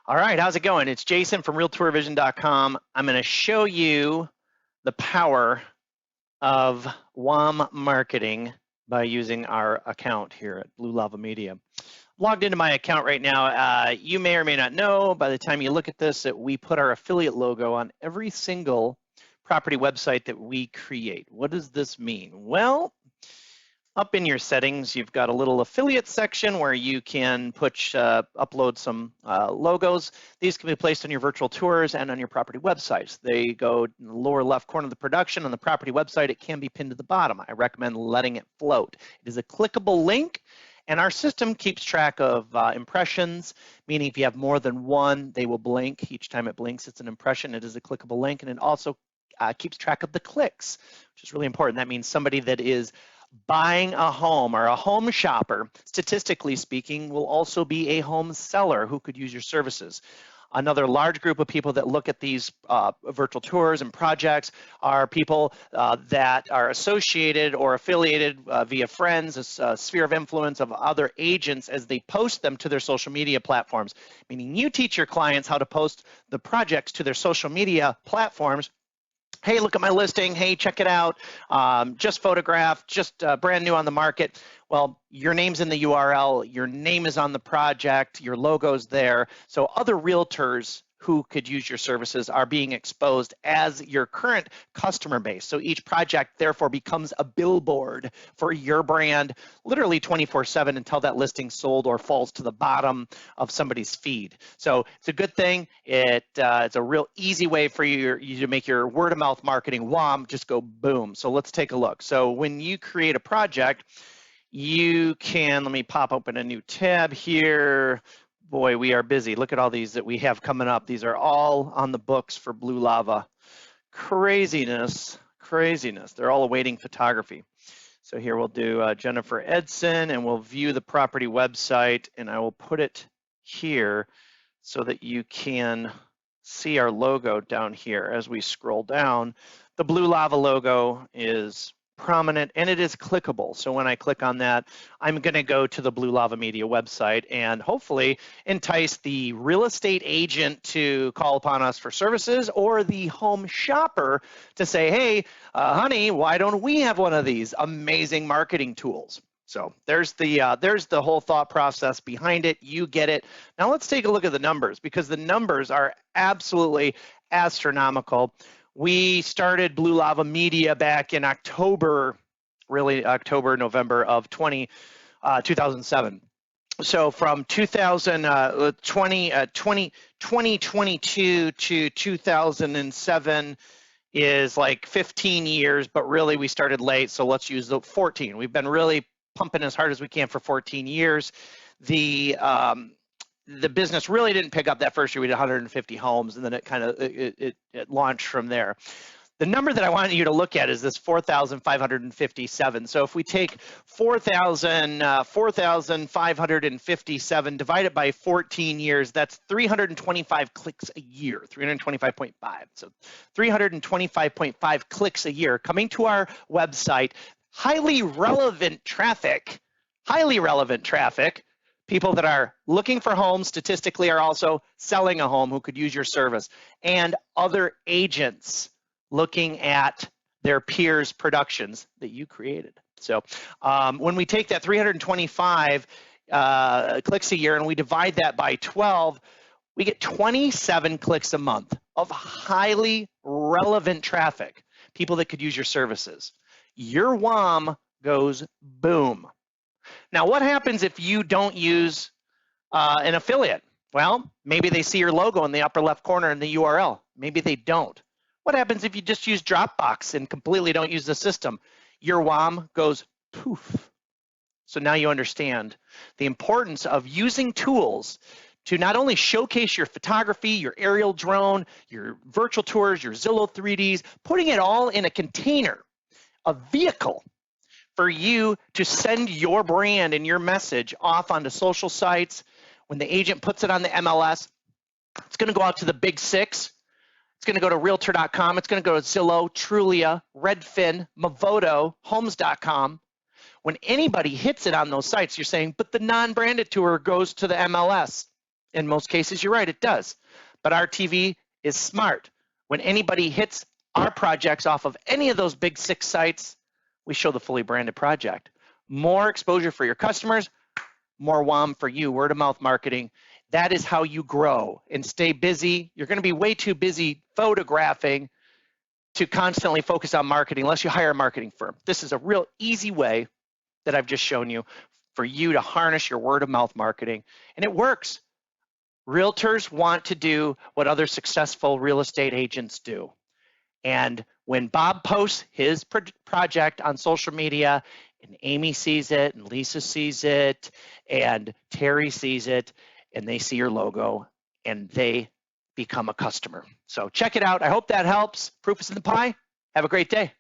All right, how's it going? It's Jason from RealTourVision.com. I'm going to show you the power of WOM marketing by using our account here at Blue Lava Media. Logged into my account right now. You may or may not know, by the time you look at this, that we put our affiliate logo on every single property website that we create. What does this mean? Well, up in your settings, you've got a little affiliate section where you can upload some logos. These can be placed on your virtual tours and on your property websites. They go in the lower left corner of the production. On the property website, it can be pinned to the bottom. I recommend letting it float. It is a clickable link, and our system keeps track of impressions, meaning if you have more than one, they will blink. Each time it blinks, it's an impression. It is a clickable link, and it also keeps track of the clicks, which is really important. That means somebody that is buying a home or a home shopper, statistically speaking, will also be a home seller who could use your services. Another large group of people that look at these virtual tours and projects are people that are associated or affiliated via friends, a sphere of influence of other agents as they post them to their social media platforms. Meaning you teach your clients how to post the projects to their social media platforms. Hey, look at my listing. Hey, check it out. Just photographed, just brand new on the market. Well, your name's in the URL. Your name is on the project. Your logo's there. So other realtors who could use your services are being exposed as your current customer base. So each project therefore becomes a billboard for your brand, literally 24/7 until that listing's sold or falls to the bottom of somebody's feed. So it's a good thing. It's a real easy way for you to make your word of mouth marketing WOM just go boom. So let's take a look. So when you create a project, you can, let me pop open a new tab here. Boy, we are busy. Look at all these that we have coming up. These are all on the books for Blue Lava. Craziness, craziness. They're all awaiting photography. So here we'll do Jennifer Edson, and we'll view the property website, and I will put it here so that you can see our logo down here as we scroll down. The Blue Lava logo is prominent and it is clickable. So when I click on that, I'm going to go to the Blue Lava Media website and hopefully entice the real estate agent to call upon us for services, or the home shopper to say, hey, honey, why don't we have one of these amazing marketing tools? So there's the whole thought process behind it. You get it. Now let's take a look at the numbers, because the numbers are absolutely astronomical. We started Blue Lava Media back in October, really October, November of 2007. So from 2022 to 2007 is like 15 years, but really we started late, so let's use the 14. We've been really pumping as hard as we can for 14 years. The business really didn't pick up that first year. We did 150 homes, and then it kind of it launched from there. The number that I want you to look at is this 4,557. So if we take 4,557 divided by 14 years, that's 325 clicks a year, 325.5. So 325.5 clicks a year coming to our website. Highly relevant traffic, people that are looking for homes statistically are also selling a home who could use your service, and other agents looking at their peers' productions that you created. So when we take that 325 clicks a year and we divide that by 12, we get 27 clicks a month of highly relevant traffic, people that could use your services. Your WOM goes boom. Now, what happens if you don't use an affiliate? Well, maybe they see your logo in the upper left corner in the URL. Maybe they don't. What happens if you just use Dropbox and completely don't use the system? Your WOM goes poof. So now you understand the importance of using tools to not only showcase your photography, your aerial drone, your virtual tours, your Zillow 3Ds, putting it all in a container, a vehicle for you to send your brand and your message off onto social sites. When the agent puts it on the MLS, it's going to go out to the big six. It's going to go to Realtor.com. It's going to go to Zillow, Trulia, Redfin, Movoto, Homes.com. When anybody hits it on those sites, you're saying, but the non-branded tour goes to the MLS. In most cases, you're right, it does. But our TV is smart. When anybody hits our projects off of any of those big 6 sites, we show the fully branded project. More exposure for your customers, more WOM for you, word of mouth marketing. That is how you grow and stay busy. You're going to be way too busy photographing to constantly focus on marketing unless you hire a marketing firm. This is a real easy way that I've just shown you for you to harness your word of mouth marketing, and it works. Realtors want to do what other successful real estate agents do. And when Bob posts his project on social media, and Amy sees it, and Lisa sees it, and Terry sees it, and they see your logo, and they become a customer. So check it out. I hope that helps. Proof is in the pie. Have a great day.